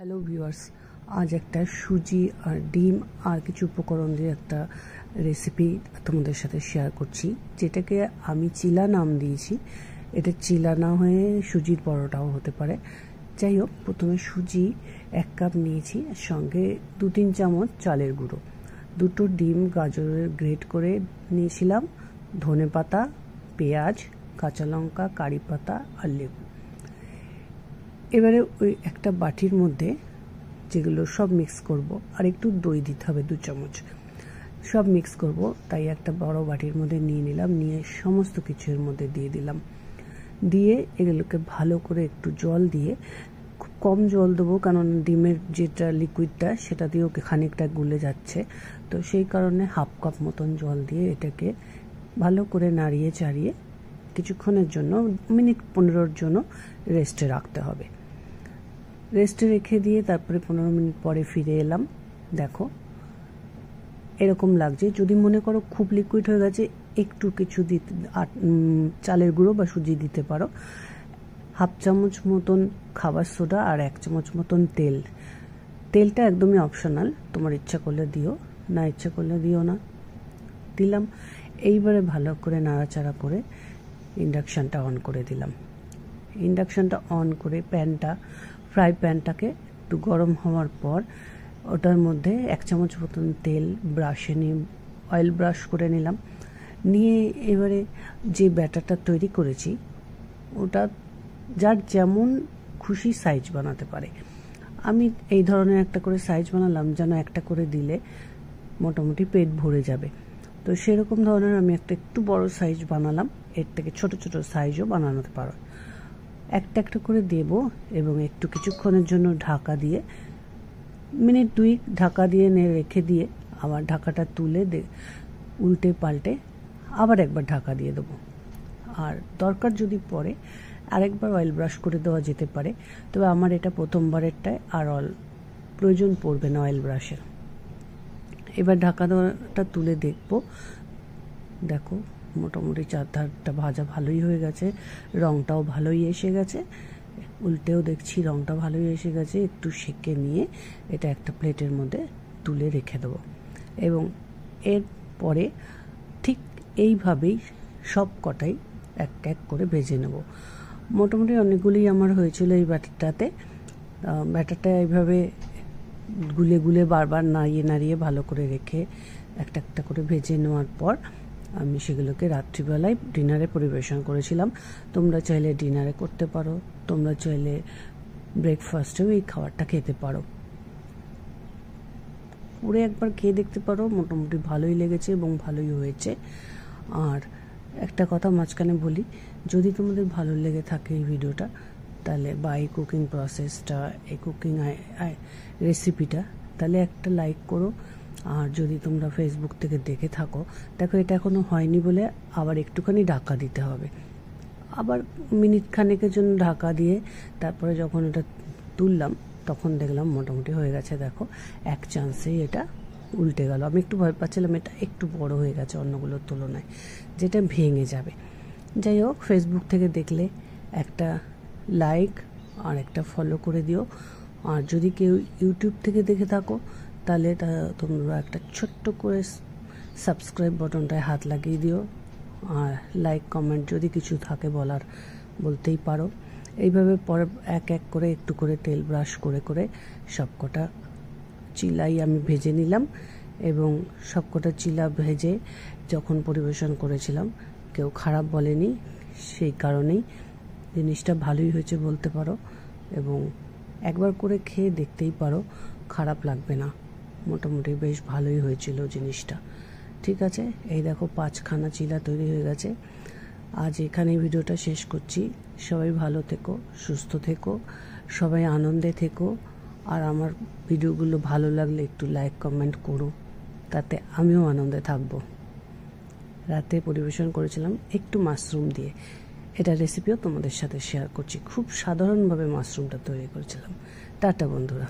Hello viewers, আজ একটা সুজি আর ডিম আর কিছু উপকরণ দিয়ে একটা রেসিপি তোমাদের সাথে শেয়ার করছি, যেটাকে আমি চিলা নাম দিয়েছি। এটা চিলা না হয়ে সুজির পরোটাও হতে পারে। যাই হোক, প্রথমে সুজি 1 কাপ নিয়েছি, সঙ্গে 2-3 চামচ চালের গুঁড়ো, 2টো ডিম গাজরের গ্রেট করে নিয়েছিলাম, ধনে পাতা, পেঁয়াজ, কাঁচা লঙ্কা, কারি পাতা আর লেবু। এবারে ওই একটা বাটির মধ্যে যেগুলো সব মিক্স করব, আর একটু দই দিতে হবে 2 চামচ, সব মিক্স করব। তাই একটা বড় বাটির মধ্যে নিয়ে নিলাম, নিয়ে সমস্ত কিছু এর মধ্যে দিয়ে দিলাম। দিয়ে এগুলোকে ভালো করে একটু জল দিয়ে, খুব কম জল দেবো কারণ ডিমের যেটা লিকুইডটা সেটা দিয়েও খানিকটা গুলে যাচ্ছে, তো সেই কারণে 1/2 কাপ মতন জল দিয়ে এটাকে ভালো করে নাড়িয়ে চাড়িয়ে কিছুক্ষণের জন্য, মিনিট 15-এর জন্য রেস্টে রাখতে হবে। রেস্টে রেখে দিয়ে তারপরে 15 মিনিট পরে ফিরে এলাম। দেখো এরকম লাগছে। যদি মনে করো খুব লিকুইড হয়ে গেছে, একটু কিছু দিতে চালের গুঁড়ো বা সুজি দিতে পারো। 1/2 চামচ মতন খাবার সোডা আর 1 চামচ মতন তেল। তেলটা একদমই অপশনাল, তোমার ইচ্ছা করলে দিও, না ইচ্ছা করলে দিও না। দিলাম। এইবারে ভালো করে নাড়াচাড়া করে ইন্ডাকশানটা অন করে দিলাম। ইন্ডাকশানটা অন করে ফ্রাই প্যানটাকে একটু গরম হওয়ার পর ওটার মধ্যে 1 চামচ মতন তেল ব্রাশে নিয়ে অয়েল ব্রাশ করে নিলাম। নিয়ে এবারে যে ব্যাটারটা তৈরি করেছি ওটা যার যেমন খুশি সাইজ বানাতে পারে। আমি এই ধরনের একটা করে সাইজ বানালাম, যেন একটা করে দিলে মোটামুটি পেট ভরে যাবে। তো সেরকম ধরনের আমি একটু বড় সাইজ বানালাম। এর থেকে ছোট ছোট সাইজও বানাতে পারো। একটা একটা করে দেব এবং একটু কিছুক্ষণের জন্য ঢাকা দিয়ে মিনিট 2 ঢাকা দিয়ে রেখে দিয়ে আবার ঢাকাটা তুলে উল্টে পাল্টে আবার একবার ঢাকা দিয়ে দেবো। আর দরকার যদি পড়ে আরেকবার অয়েল ব্রাশ করে দেওয়া যেতে পারে, তবে আমার এটা প্রথমবারেরটায়, আর প্রয়োজন পড়বে না অয়েল ব্রাশের। এবার ঢাকা দেওয়াটা তুলে দেখবো। দেখো মোটামুটি চারধারটা ভাজা ভালোই হয়ে গেছে, রঙটাও ভালোই এসে গেছে। উল্টেও দেখছি রঙটা ভালোই এসে গেছে। একটু সেঁকে নিয়ে এটা একটা প্লেটের মধ্যে তুলে রেখে দেবো, এবং এরপরে ঠিক এইভাবেই সব কটাই এক এক করে ভেজে নেব। মোটামুটি অনেকগুলি আমার হয়েছিল এই ব্যাটারটাতে। ব্যাটারটা এইভাবে গুলে গুলে বারবার নাড়িয়ে নাড়িয়ে ভালো করে রেখে একটা একটা করে ভেজে নেওয়ার পর আমি সেগুলোকে রাত্রিবেলায় ডিনারে পরিবেশন করেছিলাম। তোমরা চাইলে ডিনারে করতে পারো, তোমরা চাইলে ব্রেকফাস্টেও এই খাবারটা খেতে পারো। পুরো একবার খেয়ে দেখতে পারো, মোটামুটি ভালোই লেগেছে এবং ভালোই হয়েছে। আর একটা কথা মাঝখানে বলি, যদি তোমাদের ভালো লেগে থাকে এই ভিডিওটা, তাহলে বা এই কুকিং প্রসেসটা, এই কুকিং রেসিপিটা, তাহলে একটা লাইক করো। আর যদি তোমরা ফেসবুক থেকে দেখে থাকো, দেখো এটা এখনও হয়নি বলে আবার একটুখানি ঢাকা দিতে হবে। আবার মিনিট খানেকের জন্য ঢাকা দিয়ে তারপরে যখন এটা তুললাম তখন দেখলাম মোটামুটি হয়ে গেছে। দেখো এক চান্সেই এটা উল্টে গেল। আমি একটু ভয় পাচ্ছিলাম এটা একটু বড় হয়ে গেছে অন্যগুলোর তুলনায়, যেটা ভেঙে যাবে। যাই হোক, ফেসবুক থেকে দেখলে একটা লাইক আর একটা ফলো করে দিও। আর যদি কেউ ইউটিউব থেকে দেখে থাকো, তাহলে তোমরা একটা ছোট্ট করে সাবস্ক্রাইব বাটনটায় হাত লাগিয়ে দিও। আর লাইক কমেন্ট যদি কিছু থাকে বলার, বলতেই পারো। এইভাবে পরে এক এক করে একটু করে তেল ব্রাশ করে করে সবকটা চিলাই আমি ভেজে নিলাম, এবং সবকটা চিলা ভেজে যখন পরিবেশন করেছিলাম কেউ খারাপ বলেনি। সেই কারণেই জিনিসটা ভালোই হয়েছে বলতে পারো, এবং একবার করে খেয়ে দেখতেই পারো, খারাপ লাগবে না। মোটামুটি বেশ ভালোই হয়েছিল জিনিসটা। ঠিক আছে, এই দেখো 5খানা চিলা তৈরি হয়ে গেছে। আজ এখানে ভিডিওটা শেষ করছি। সবাই ভালো থেকো, সুস্থ থেকো, সবাই আনন্দে থেকো। আর আমার ভিডিওগুলো ভালো লাগলে একটু লাইক কমেন্ট করো, তাতে আমিও আনন্দে থাকবো। রাতে পরিবেশন করেছিলাম একটু মাশরুম দিয়ে। এটা রেসিপিও তোমাদের সাথে শেয়ার করছি। খুব সাধারণভাবে মাশরুমটা তৈরি করেছিলাম। টাটা বন্ধুরা।